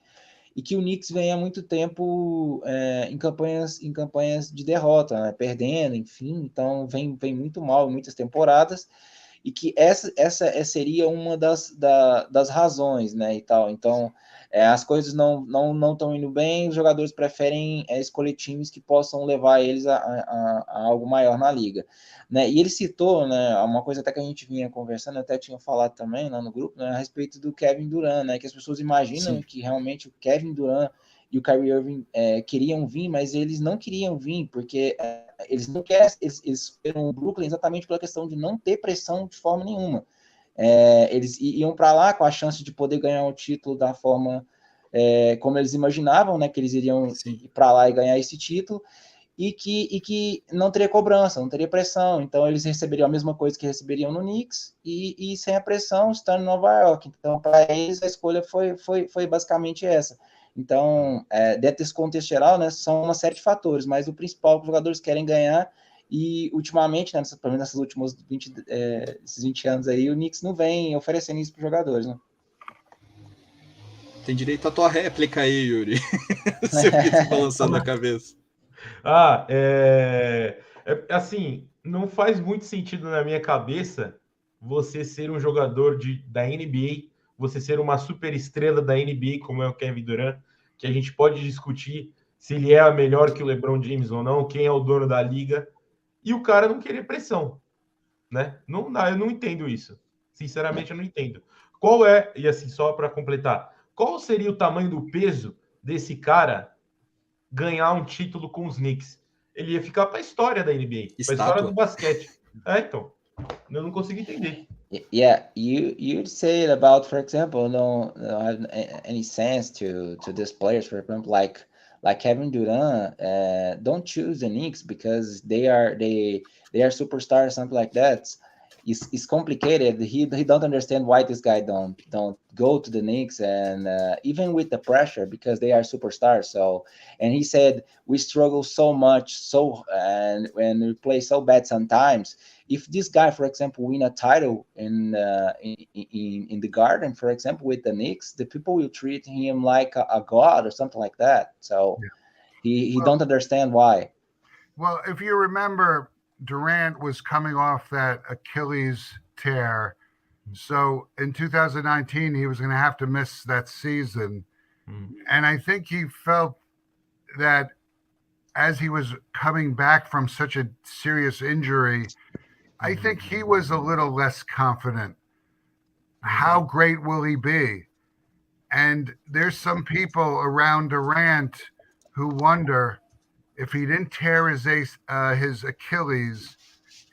E que o Knicks vem há muito tempo em campanhas de derrota, né, perdendo, enfim. Então vem muito mal em muitas temporadas. E que essa seria uma das razões, né, e tal. Então as coisas não estão indo bem, os jogadores preferem escolher times que possam levar eles a algo maior na liga, né? E ele citou, né, uma coisa até que a gente vinha conversando, até tinha falado também lá no grupo, né, a respeito do Kevin Durant, né, que as pessoas imaginam que realmente o Kevin Durant e o Kyrie Irving queriam vir, mas eles não queriam vir, porque eles não querem, eles esperam o Brooklyn exatamente pela questão de não ter pressão de forma nenhuma. Eles iam para lá com a chance de poder ganhar o título da forma como eles imaginavam, né, que eles iriam ir para lá e ganhar esse título, e que não teria cobrança, não teria pressão. Então eles receberiam a mesma coisa que receberiam no Knicks e sem a pressão estando em Nova York. Então para eles a escolha foi basicamente essa. Então, dentro desse contexto geral, né, são uma série de fatores, mas o principal é que os jogadores querem ganhar. E ultimamente, né, pelo menos nesses últimos 20 anos aí, o Knicks não vem oferecendo isso para os jogadores, né? Tem direito à tua réplica aí, Yuri. Você fica balançando a cabeça. Assim, não faz muito sentido na minha cabeça você ser um jogador da NBA, você ser uma super estrela da NBA, como é o Kevin Durant, que a gente pode discutir se ele é melhor que o LeBron James ou não, quem é o dono da liga, e o cara não querer pressão, né? Não dá, eu não entendo isso. Sinceramente, eu não entendo. E assim, só para completar, qual seria o tamanho do peso desse cara ganhar um título com os Knicks? Ele ia ficar para a história da NBA, para a história do basquete. Então, eu não consigo entender. Yeah, you'd say about, for example, don't have any sense to these players, for example, like Kevin Durant, don't choose the Knicks because they are superstars, something like that. It's complicated. He don't understand why this guy don't go to the Knicks, and even with the pressure, because they are superstars. So, and he said we struggle so much, and when we play so bad sometimes. If this guy, for example, win a title in the Garden, for example, with the Knicks, the people will treat him like a god or something like that. So he don't understand why. Well, if you remember, Durant was coming off that Achilles tear. So in 2019, he was going to have to miss that season. And I think he felt that as he was coming back from such a serious injury, I think he was a little less confident. How great will he be? And there's some people around Durant who wonder if he didn't tear his Achilles,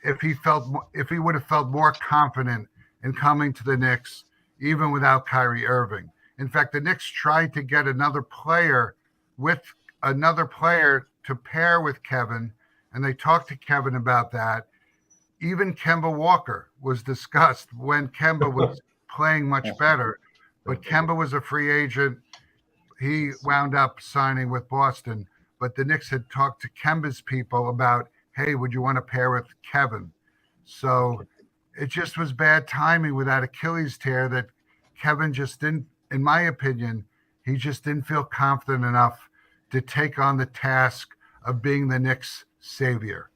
if he would have felt more confident in coming to the Knicks, even without Kyrie Irving. In fact, the Knicks tried to get another player to pair with Kevin, and they talked to Kevin about that. Even Kemba Walker was discussed when Kemba was playing much better, but Kemba was a free agent. He wound up signing with Boston, but the Knicks had talked to Kemba's people about, hey, would you want to pair with Kevin? So it just was bad timing with that Achilles tear that Kevin just didn't, in my opinion, he just didn't feel confident enough to take on the task of being the Knicks' savior.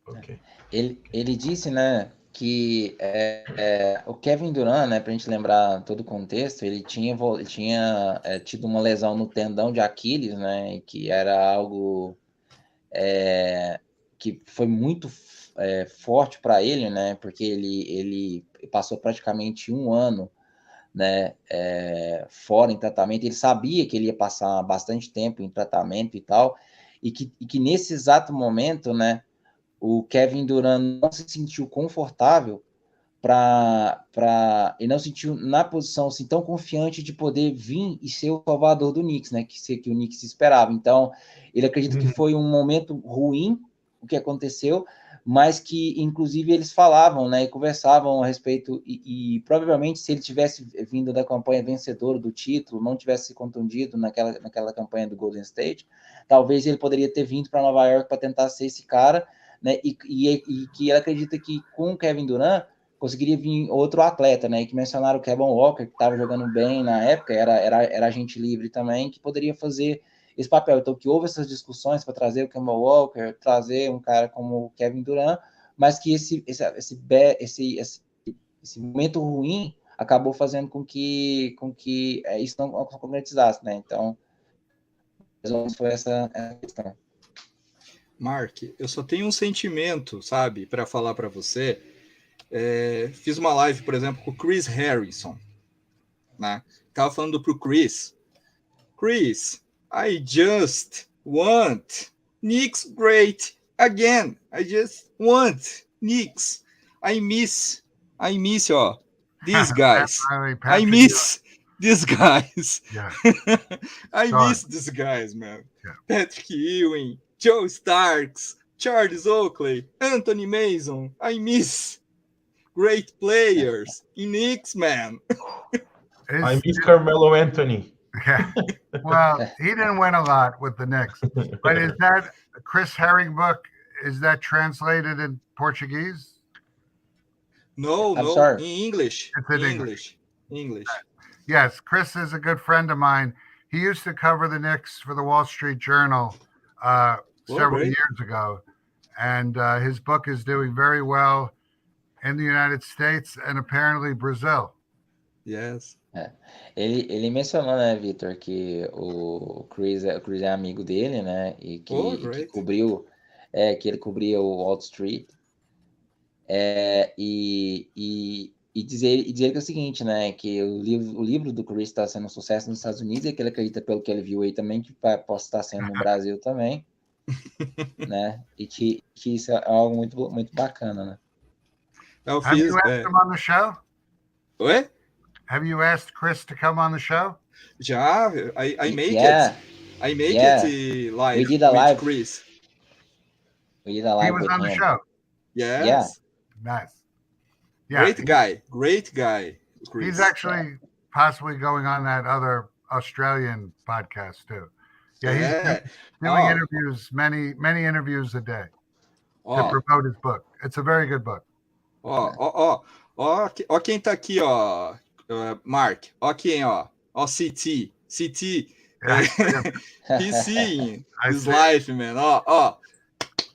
Okay. Ele disse, né, que o Kevin Durant, né, pra gente lembrar todo o contexto, ele tinha tido uma lesão no tendão de Aquiles, né, que era algo que foi muito forte para ele, né, porque ele passou praticamente um ano, né, fora em tratamento. Ele sabia que ele ia passar bastante tempo em tratamento e tal, e que nesse exato momento, né, o Kevin Durant não se sentiu confortável e não se sentiu na posição assim, tão confiante de poder vir e ser o salvador do Knicks, né? Que o Knicks esperava. Então, ele acredita que foi um momento ruim o que aconteceu, mas que, inclusive, eles falavam, né? E conversavam a respeito, e provavelmente, se ele tivesse vindo da campanha vencedora do título, não tivesse se contundido naquela campanha do Golden State, talvez ele poderia ter vindo para Nova York para tentar ser esse cara, né? E que ele acredita que com o Kevin Durant conseguiria vir outro atleta, né? E que mencionaram o Kevin Walker, que estava jogando bem na época, era agente livre também, que poderia fazer esse papel. Então, que houve essas discussões para trazer o Kemba Walker, trazer um cara como o Kevin Durant, mas que esse momento ruim acabou fazendo com que isso não concretizasse, né? Então, foi essa questão. Marc, eu só tenho um sentimento, sabe, para falar para você. Fiz uma live, por exemplo, com o Chris Harrison, né? Tava falando pro Chris, I just want Knicks great again. I just want Knicks. I miss these guys. I miss these guys. Yeah. I miss these guys, man. Yeah. Patrick Ewing, Joe Starks, Charles Oakley, Anthony Mason. I miss great players in Knicks, man. I miss Carmelo Anthony. Yeah. Well, he didn't win a lot with the Knicks. But is that Chris Herring book? Is that translated in Portuguese? No, sorry. in English. It's in English. Yes, Chris is a good friend of mine. He used to cover the Knicks for the Wall Street Journal several years ago. And his book is doing very well in the United States and apparently Brazil. Yes. Ele mencionou, né, Vitor, que o Chris é amigo dele, né, e que cobriu, que ele cobria o Wall Street, e dizer que é o seguinte, né, que o livro do Chris está sendo um sucesso nos Estados Unidos e que ele acredita, pelo que ele viu aí também, que possa estar sendo no Brasil também, né, e que isso é algo muito, muito bacana, né. Have you asked him on the show? Oi? Have you asked Chris to come on the show? Já, I make it. I make it live. We did a live. Chris. We did a live. He was on the show. Yes. Yeah. Nice. Yeah. Great guy. Chris. He's actually possibly going on that other Australian podcast too. Yeah, he's doing interviews, many interviews a day to promote his book. It's a very good book. Ó quem tá aqui, ó. Mark, ó quem, ó CT, he's seeing his life, man, ó,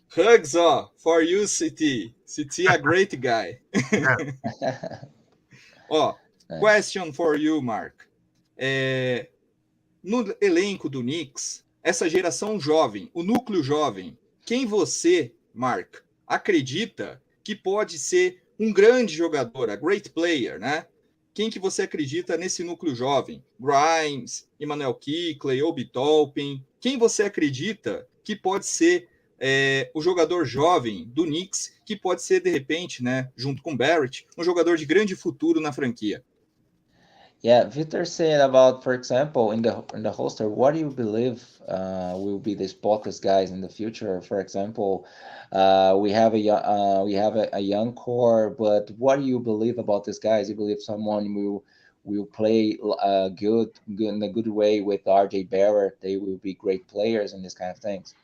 hugs, for you, CT, a great guy. Question for you, Mark, no elenco do Knicks, essa geração jovem, o núcleo jovem, quem você, Mark, acredita que pode ser um grande jogador, a great player, né? Quem que você acredita nesse núcleo jovem? Grimes, Emmanuel Quickley, Obi Toppin. Quem você acredita que pode ser o jogador jovem do Knicks, que pode ser, de repente, né, junto com Barrett, um jogador de grande futuro na franquia? Yeah, Victor said about, for example, in the roster, what do you believe will be the spotless guys in the future? For example, we have a young core, but what do you believe about these guys? You believe someone will play good in a good way with RJ Barrett? They will be great players and this kind of things.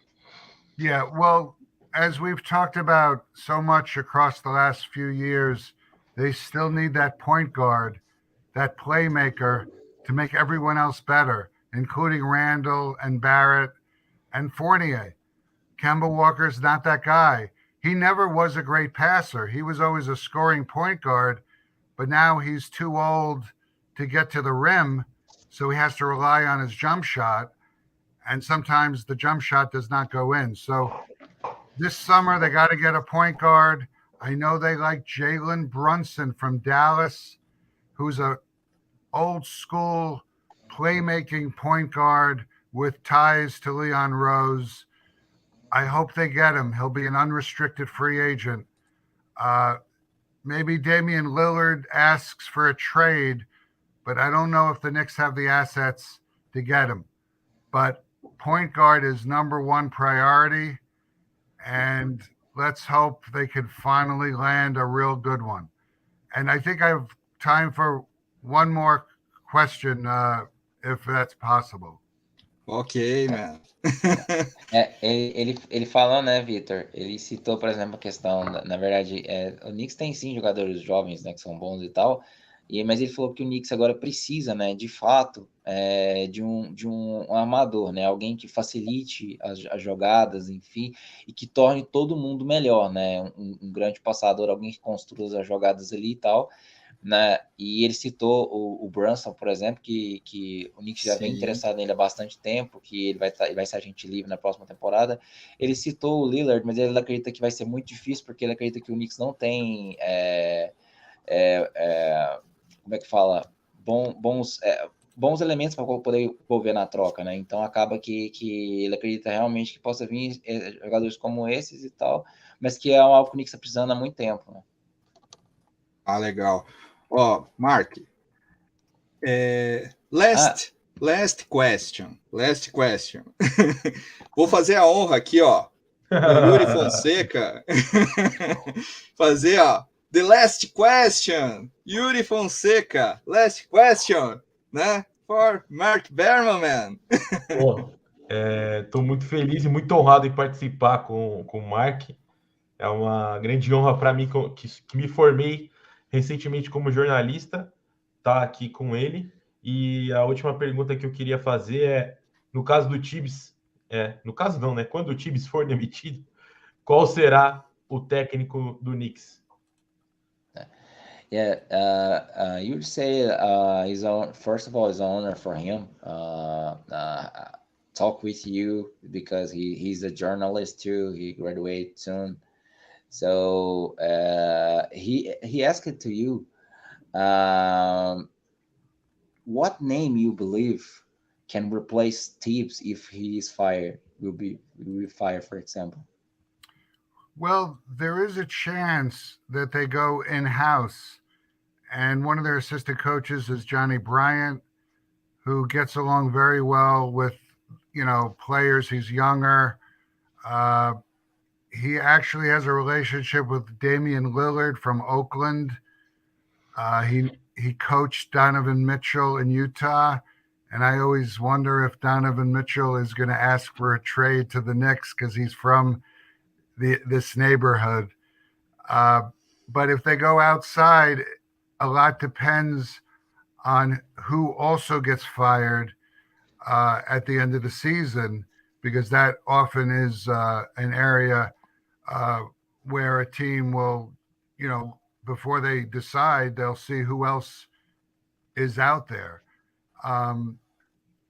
Yeah, well, as we've talked about so much across the last few years, they still need that point guard, that playmaker to make everyone else better, including Randall and Barrett and Fournier. Kemba Walker's not that guy. He never was a great passer. He was always a scoring point guard, but now he's too old to get to the rim, so he has to rely on his jump shot, and sometimes the jump shot does not go in. So this summer, they got to get a point guard. I know they like Jalen Brunson from Dallas, who's a old school playmaking point guard with ties to Leon Rose. I hope they get him. He'll be an unrestricted free agent. Maybe Damian Lillard asks for a trade, but I don't know if the Knicks have the assets to get him. But point guard is number one priority, and let's hope they can finally land a real good one. And I think I have time for one more question, if that's possible. Ok, man. Ele falou, né, Vitor? Ele citou, por exemplo, a questão, na verdade, o Knicks tem sim jogadores jovens, né, que são bons e tal, mas ele falou que o Knicks agora precisa, né, de fato, de um armador, né, alguém que facilite as jogadas, enfim, e que torne todo mundo melhor, né, um grande passador, alguém que construa as jogadas ali e tal, né? E ele citou o Brunson, por exemplo, que o Knicks já vem interessado nele há bastante tempo, que ele vai ser agente livre na próxima temporada. Ele citou o Lillard, mas ele acredita que vai ser muito difícil, porque ele acredita que o Knicks não tem como é que fala? Bons bons elementos para poder envolver na troca, né? Então acaba que ele acredita realmente que possa vir jogadores como esses e tal, mas que é algo que o Knicks está precisando há muito tempo, né? Ah, legal. Ó, Mark, last question. Vou fazer a honra aqui, ó. O Yuri Fonseca fazer, ó, the last question, Yuri Fonseca, last question, né? For Marc Berman, man. Estou muito feliz e muito honrado em participar com o Marc. É uma grande honra para mim, que me formei recentemente como jornalista, tá aqui com ele. E a última pergunta que eu queria fazer é, no caso do Tibbs, no caso não, né? Quando o Tibbs for demitido, qual será o técnico do Knicks? Yeah, you would say first of all, it's an honor for him talk with you because he's a journalist too. He graduated soon, so he asked to you, what name you believe can replace Tibbs if he is fired? Will be fired, for example. Well, there is a chance that they go in-house, and one of their assistant coaches is Johnny Bryant, who gets along very well with, players. He's younger. He actually has a relationship with Damian Lillard from Oakland. He coached Donovan Mitchell in Utah, and I always wonder if Donovan Mitchell is going to ask for a trade to the Knicks because he's from this neighborhood. But if they go outside, a lot depends on who also gets fired at the end of the season, because that often is an area where a team will, before they decide, they'll see who else is out there.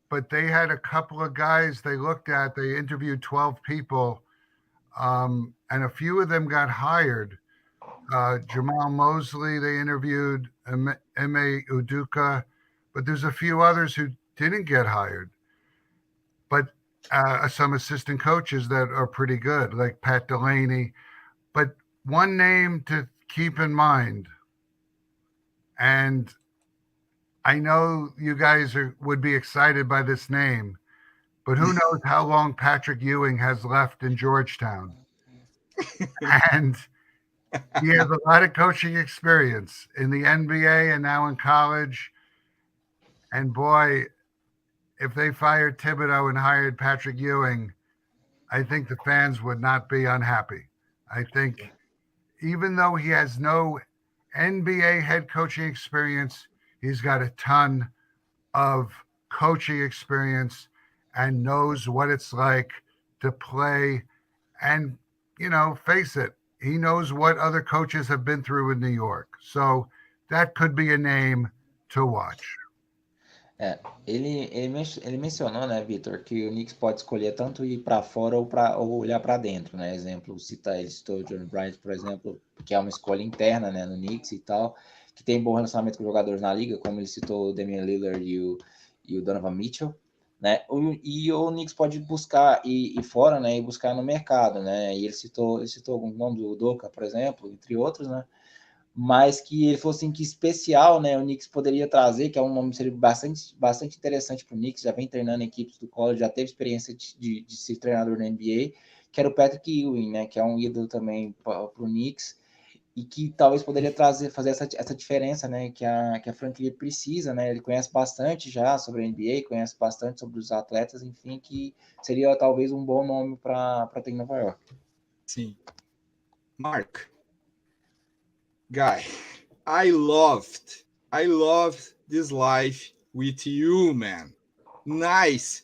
But they had a couple of guys they looked at. They interviewed 12 people, and a few of them got hired. Jamal Mosley, they interviewed, Ime Udoka, but there's a few others who didn't get hired. But some assistant coaches that are pretty good, like Pat Delaney. But one name to keep in mind, and I know you guys would be excited by this name, but who knows how long Patrick Ewing has left in Georgetown. And he has a lot of coaching experience in the NBA and now in college. And boy, if they fired Thibodeau and hired Patrick Ewing, I think the fans would not be unhappy. I think even though he has no NBA head coaching experience, he's got a ton of coaching experience and knows what it's like to play. And, face it, he knows what other coaches have been through in New York. So that could be a name to watch. Ele mencionou, né, Vitor, que o Knicks pode escolher tanto ir para fora ou olhar para dentro, né? Exemplo, ele citou o John Bryant, por exemplo, que é uma escolha interna, né, no Knicks e tal, que tem bom relacionamento com os jogadores na liga, como ele citou o Damian Lillard e o Donovan Mitchell, né? E o Knicks pode buscar ir fora, né, e buscar no mercado, né? E ele citou alguns nomes do Udoka, por exemplo, entre outros, né? Mas que ele falou assim que especial, né, o Knicks poderia trazer, que é um nome que seria bastante interessante para o Knicks, já vem treinando equipes do college, já teve experiência de ser treinador na NBA, que era o Patrick Ewing, né, que é um ídolo também para o Knicks, e que talvez poderia fazer essa diferença, né, que a franquia precisa, né, ele conhece bastante já sobre a NBA, conhece bastante sobre os atletas, enfim, que seria talvez um bom nome para ter em Nova York. Sim. Mark, guy, I loved this life with you, man. Nice,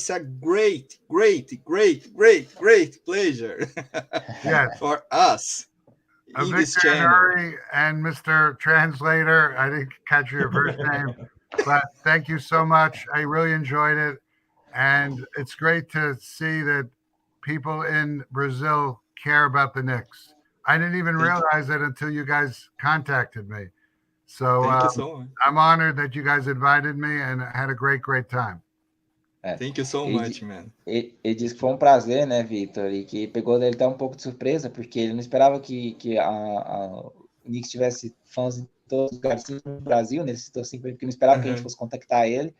a great pleasure. Yes. For us in this channel. Hurry and Mr. Translator, I didn't catch your first name, but thank you so much. I really enjoyed it, and it's great to see that people in Brazil care about the Knicks. I didn't even realize it until you guys contacted me. So Thank you so much. I'm honored that you guys invited me and I had a great time. Thank you so much, man. Ele disse que foi um prazer, né, Vitor? E que pegou ele até um pouco de surpresa, porque ele não esperava que o Knicks tivesse fãs em todos os lugares no Brasil, né? Ele citou assim, porque não esperava que a gente fosse contactar ele.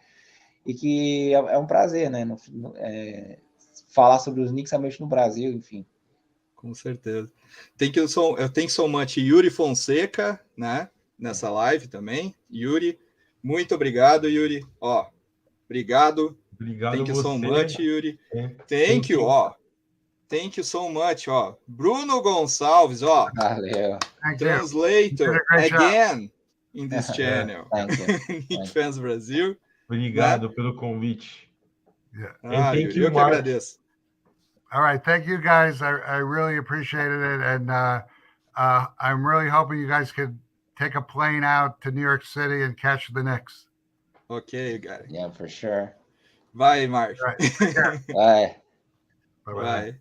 E que é um prazer, né? Falar sobre os Knicks somente no Brasil, enfim. Com certeza. Thank you so much, Yuri Fonseca, né? Nessa live também. Yuri, muito obrigado, Yuri. Ó, obrigado. Obrigado Thank you você. so much, Yuri. É. Thank you, ó. Thank you so much, ó. Bruno Gonçalves, ó. Valeu. Translator again in this channel. Knicks Fans Brasil. Obrigado pelo convite. Yeah. Yuri, eu que agradeço. All right, thank you guys. I really appreciated it, and I'm really hoping you guys could take a plane out to New York City and catch the Knicks. Okay, got it. Yeah, for sure. Vai, Marc. Vai. Vai.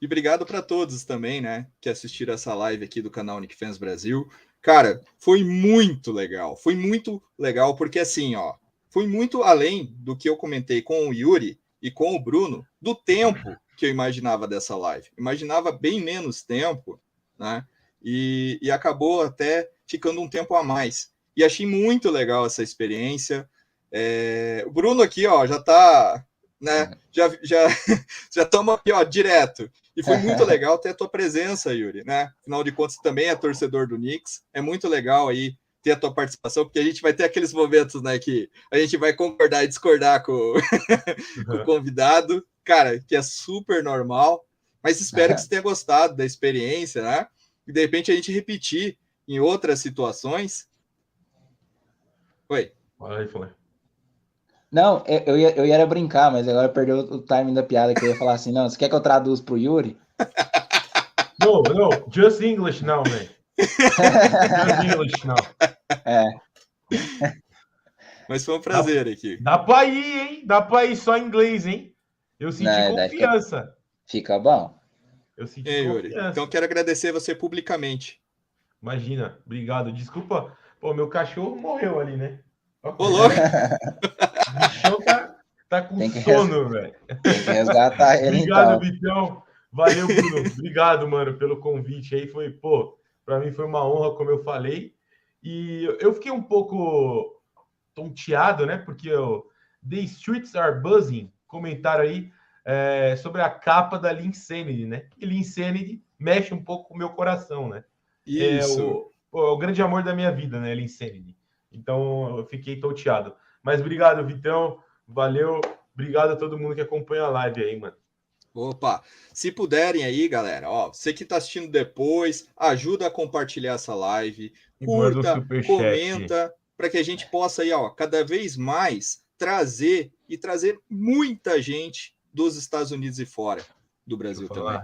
E obrigado para todos também, né, que assistiram essa live aqui do canal Knicks Fans Brasil. Cara, foi muito legal. Foi muito legal porque, assim, ó, foi muito além do que eu comentei com o Yuri e com o Bruno, do tempo que eu imaginava dessa live. Imaginava bem menos tempo, né, e acabou até ficando um tempo a mais. E achei muito legal essa experiência. O Bruno aqui, ó, já tá, né, já estamos aqui, ó, direto. E foi muito legal ter a tua presença, Yuri, né? Afinal de contas, também é torcedor do Knicks. É muito legal aí ter a tua participação, porque a gente vai ter aqueles momentos, né, que a gente vai concordar e discordar com o convidado, cara, que é super normal. Mas espero que você tenha gostado da experiência, né? E de repente a gente repetir em outras situações. Oi. Fala aí, Flávio. Não, eu ia brincar, mas agora perdeu o timing da piada, que eu ia falar assim, não, você quer que eu traduza pro Yuri? No, just English now, man. Just English now. Mas foi um prazer aqui. Dá pra ir, hein? Dá pra ir só em inglês, hein? Eu senti confiança. Fica bom. Eu senti Yuri, confiança. então quero agradecer você publicamente. Imagina, obrigado. Desculpa, pô, meu cachorro morreu ali, né? Ô, louco! O bichão tá com sono, velho. Tem que resgatar ele, obrigado, então. Vitão. Valeu, Bruno. Obrigado, mano, pelo convite aí. Foi, pô, pra mim foi uma honra, como eu falei. E eu fiquei um pouco tonteado, né? Porque The Streets Are Buzzing, comentaram aí sobre a capa da Linsanity, né? E Linsanity mexe um pouco com o meu coração, né? Isso. O grande amor da minha vida, né? Linsanity. Então, eu fiquei tonteado. Mas obrigado, Vitão. Valeu. Obrigado a todo mundo que acompanha a live aí, mano. Opa, se puderem aí, galera, ó, você que tá assistindo depois, ajuda a compartilhar essa live, curta, comenta, para que a gente possa aí, ó, cada vez mais trazer muita gente dos Estados Unidos e fora do Brasil também.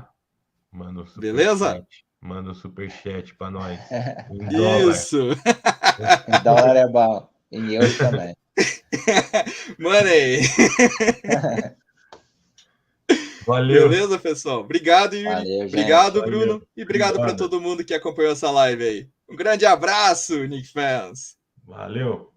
Mano, beleza? Manda um superchat para nós. Isso! Em dólar é bom. Em euro também. Mano aí. Valeu. Beleza, pessoal? Obrigado, Yuri. Valeu, obrigado, Valeu. Bruno. E obrigado para todo mundo que acompanhou essa live aí. Um grande abraço, Knicks Fans. Valeu.